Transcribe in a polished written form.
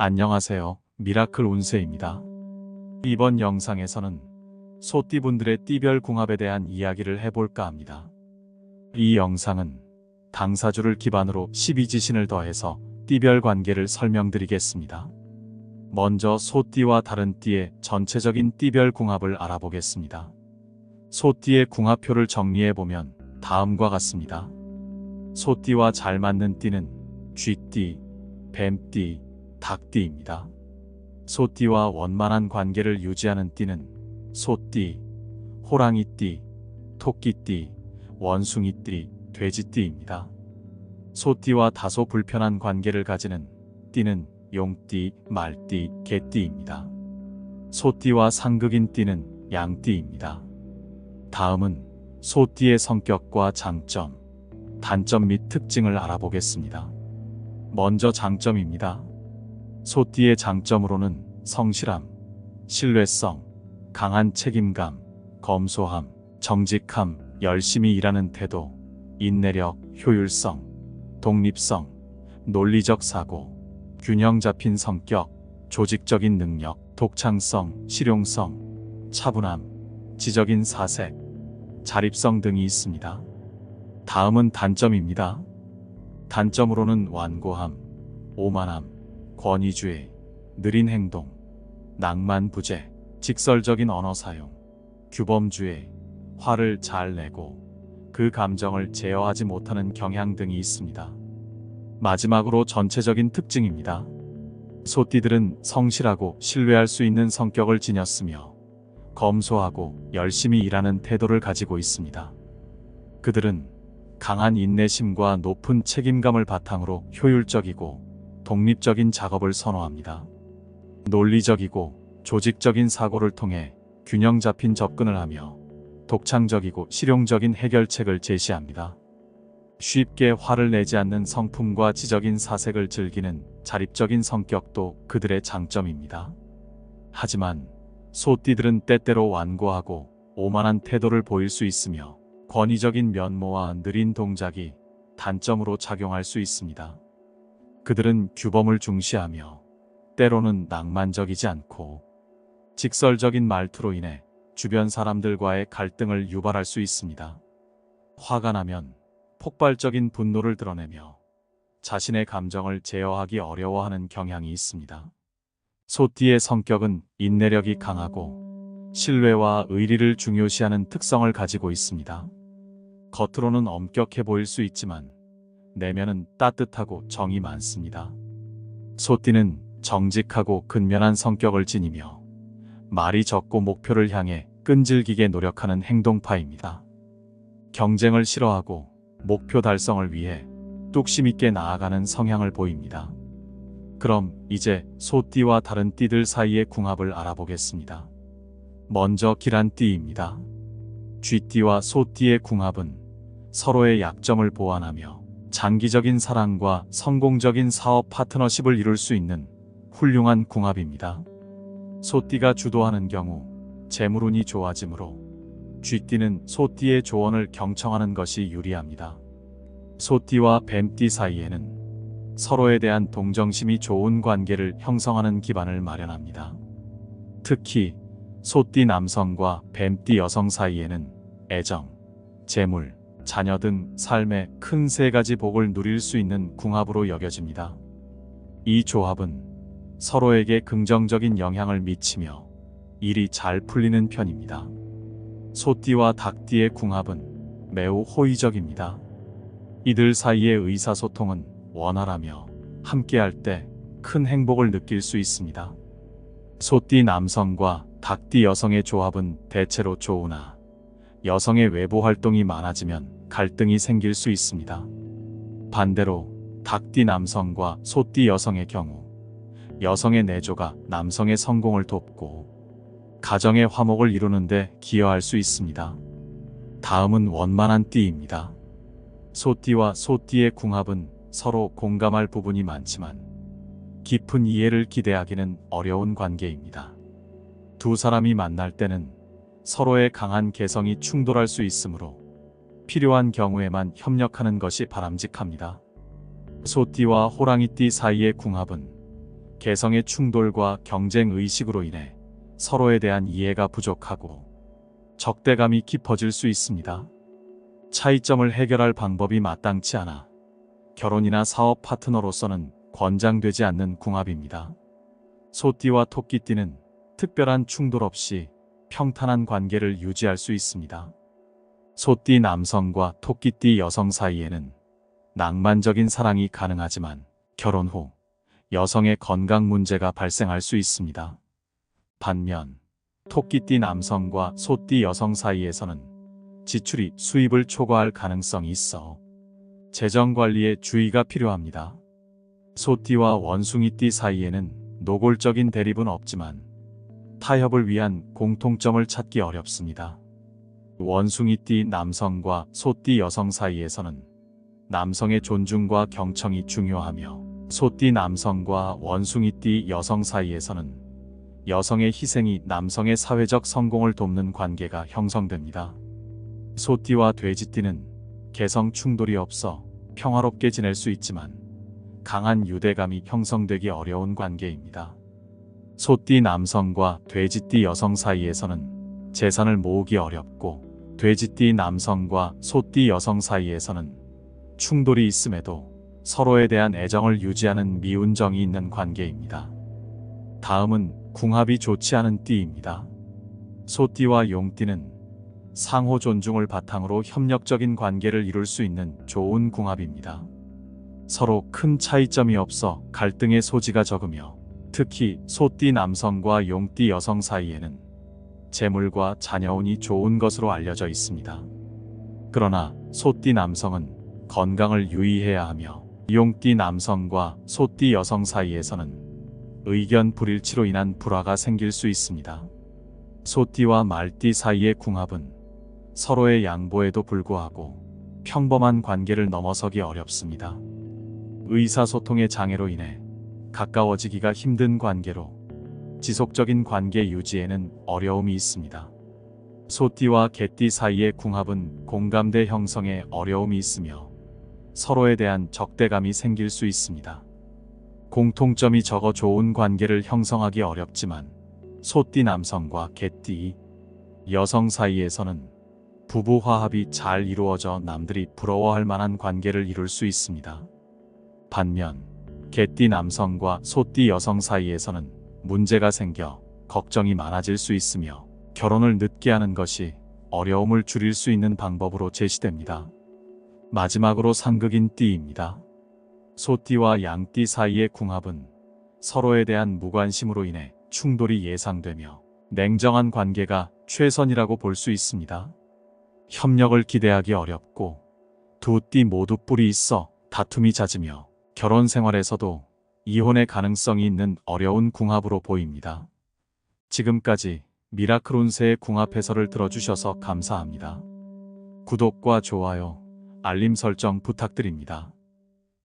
안녕하세요. 미라클 운세입니다. 이번 영상에서는 소띠분들의 띠별 궁합에 대한 이야기를 해볼까 합니다. 이 영상은 당사주를 기반으로 12지신을 더해서 띠별 관계를 설명드리겠습니다. 먼저 소띠와 다른 띠의 전체적인 띠별 궁합을 알아보겠습니다. 소띠의 궁합표를 정리해보면 다음과 같습니다. 소띠와 잘 맞는 띠는 쥐띠, 뱀띠, 닭띠입니다. 소띠와 원만한 관계를 유지하는 띠는 소띠, 호랑이띠, 토끼띠, 원숭이띠, 돼지띠입니다. 소띠와 다소 불편한 관계를 가지는 띠는 용띠, 말띠, 개띠입니다. 소띠와 상극인 띠는 양띠입니다. 다음은 소띠의 성격과 장점, 단점 및 특징을 알아보겠습니다. 먼저 장점입니다. 소띠의 장점으로는 성실함, 신뢰성, 강한 책임감, 검소함, 정직함, 열심히 일하는 태도, 인내력, 효율성, 독립성, 논리적 사고, 균형 잡힌 성격, 조직적인 능력, 독창성, 실용성, 차분함, 지적인 사색, 자립성 등이 있습니다. 다음은 단점입니다. 단점으로는 완고함, 오만함, 권위주의, 느린 행동, 낭만 부재, 직설적인 언어 사용, 규범주의, 화를 잘 내고 그 감정을 제어하지 못하는 경향 등이 있습니다. 마지막으로 전체적인 특징입니다. 소띠들은 성실하고 신뢰할 수 있는 성격을 지녔으며 검소하고 열심히 일하는 태도를 가지고 있습니다. 그들은 강한 인내심과 높은 책임감을 바탕으로 효율적이고 독립적인 작업을 선호합니다. 논리적이고 조직적인 사고를 통해 균형 잡힌 접근을 하며 독창적이고 실용적인 해결책을 제시합니다. 쉽게 화를 내지 않는 성품과 지적인 사색을 즐기는 자립적인 성격도 그들의 장점입니다. 하지만 소띠들은 때때로 완고하고 오만한 태도를 보일 수 있으며 권위적인 면모와 느린 동작이 단점으로 작용할 수 있습니다. 그들은 규범을 중시하며 때로는 낭만적이지 않고 직설적인 말투로 인해 주변 사람들과의 갈등을 유발할 수 있습니다. 화가 나면 폭발적인 분노를 드러내며 자신의 감정을 제어하기 어려워하는 경향이 있습니다. 소띠의 성격은 인내력이 강하고 신뢰와 의리를 중요시하는 특성을 가지고 있습니다. 겉으로는 엄격해 보일 수 있지만 내면은 따뜻하고 정이 많습니다. 소띠는 정직하고 근면한 성격을 지니며 말이 적고 목표를 향해 끈질기게 노력하는 행동파입니다. 경쟁을 싫어하고 목표 달성을 위해 뚝심 있게 나아가는 성향을 보입니다. 그럼 이제 소띠와 다른 띠들 사이의 궁합을 알아보겠습니다. 먼저 기란띠입니다. 쥐띠와 소띠의 궁합은 서로의 약점을 보완하며 장기적인 사랑과 성공적인 사업 파트너십을 이룰 수 있는 훌륭한 궁합입니다. 소띠가 주도하는 경우 재물운이 좋아지므로 쥐띠는 소띠의 조언을 경청하는 것이 유리합니다. 소띠와 뱀띠 사이에는 서로에 대한 동정심이 좋은 관계를 형성하는 기반을 마련합니다. 특히 소띠 남성과 뱀띠 여성 사이에는 애정, 재물, 자녀 등 삶의 큰 세 가지 복을 누릴 수 있는 궁합으로 여겨집니다. 이 조합은 서로에게 긍정적인 영향을 미치며 일이 잘 풀리는 편입니다. 소띠와 닭띠의 궁합은 매우 호의적입니다. 이들 사이의 의사소통은 원활하며 함께할 때 큰 행복을 느낄 수 있습니다. 소띠 남성과 닭띠 여성의 조합은 대체로 좋으나 여성의 외부 활동이 많아지면 갈등이 생길 수 있습니다. 반대로 닭띠 남성과 소띠 여성의 경우 여성의 내조가 남성의 성공을 돕고 가정의 화목을 이루는 데 기여할 수 있습니다. 다음은 원만한 띠입니다. 소띠와 소띠의 궁합은 서로 공감할 부분이 많지만 깊은 이해를 기대하기는 어려운 관계입니다. 두 사람이 만날 때는 서로의 강한 개성이 충돌할 수 있으므로 필요한 경우에만 협력하는 것이 바람직합니다. 소띠와 호랑이띠 사이의 궁합은 개성의 충돌과 경쟁 의식으로 인해 서로에 대한 이해가 부족하고 적대감이 깊어질 수 있습니다. 차이점을 해결할 방법이 마땅치 않아 결혼이나 사업 파트너로서는 권장되지 않는 궁합입니다. 소띠와 토끼띠는 특별한 충돌 없이 평탄한 관계를 유지할 수 있습니다. 소띠 남성과 토끼띠 여성 사이에는 낭만적인 사랑이 가능하지만 결혼 후 여성의 건강 문제가 발생할 수 있습니다. 반면 토끼띠 남성과 소띠 여성 사이에서는 지출이 수입을 초과할 가능성이 있어 재정 관리에 주의가 필요합니다. 소띠와 원숭이띠 사이에는 노골적인 대립은 없지만 타협을 위한 공통점을 찾기 어렵습니다. 원숭이띠 남성과 소띠 여성 사이에서는 남성의 존중과 경청이 중요하며 소띠 남성과 원숭이띠 여성 사이에서는 여성의 희생이 남성의 사회적 성공을 돕는 관계가 형성됩니다. 소띠와 돼지띠는 개성 충돌이 없어 평화롭게 지낼 수 있지만 강한 유대감이 형성되기 어려운 관계입니다. 소띠 남성과 돼지띠 여성 사이에서는 재산을 모으기 어렵고 돼지띠 남성과 소띠 여성 사이에서는 충돌이 있음에도 서로에 대한 애정을 유지하는 미운 정이 있는 관계입니다. 다음은 궁합이 좋지 않은 띠입니다. 소띠와 용띠는 상호 존중을 바탕으로 협력적인 관계를 이룰 수 있는 좋은 궁합입니다. 서로 큰 차이점이 없어 갈등의 소지가 적으며 특히 소띠 남성과 용띠 여성 사이에는 재물과 자녀운이 좋은 것으로 알려져 있습니다. 그러나 소띠 남성은 건강을 유의해야 하며 용띠 남성과 소띠 여성 사이에서는 의견 불일치로 인한 불화가 생길 수 있습니다. 소띠와 말띠 사이의 궁합은 서로의 양보에도 불구하고 평범한 관계를 넘어서기 어렵습니다. 의사소통의 장애로 인해 가까워지기가 힘든 관계로 지속적인 관계 유지에는 어려움이 있습니다. 소띠와 개띠 사이의 궁합은 공감대 형성에 어려움이 있으며 서로에 대한 적대감이 생길 수 있습니다. 공통점이 적어 좋은 관계를 형성하기 어렵지만 소띠 남성과 개띠 여성 사이에서는 부부 화합이 잘 이루어져 남들이 부러워할 만한 관계를 이룰 수 있습니다. 반면 개띠 남성과 소띠 여성 사이에서는 문제가 생겨 걱정이 많아질 수 있으며 결혼을 늦게 하는 것이 어려움을 줄일 수 있는 방법으로 제시됩니다. 마지막으로 상극인 띠입니다. 소띠와 양띠 사이의 궁합은 서로에 대한 무관심으로 인해 충돌이 예상되며 냉정한 관계가 최선이라고 볼 수 있습니다. 협력을 기대하기 어렵고 두 띠 모두 뿔이 있어 다툼이 잦으며 결혼 생활에서도 이혼의 가능성이 있는 어려운 궁합으로 보입니다. 지금까지 미라클 운세의 궁합 해설을 들어주셔서 감사합니다. 구독과 좋아요, 알림 설정 부탁드립니다.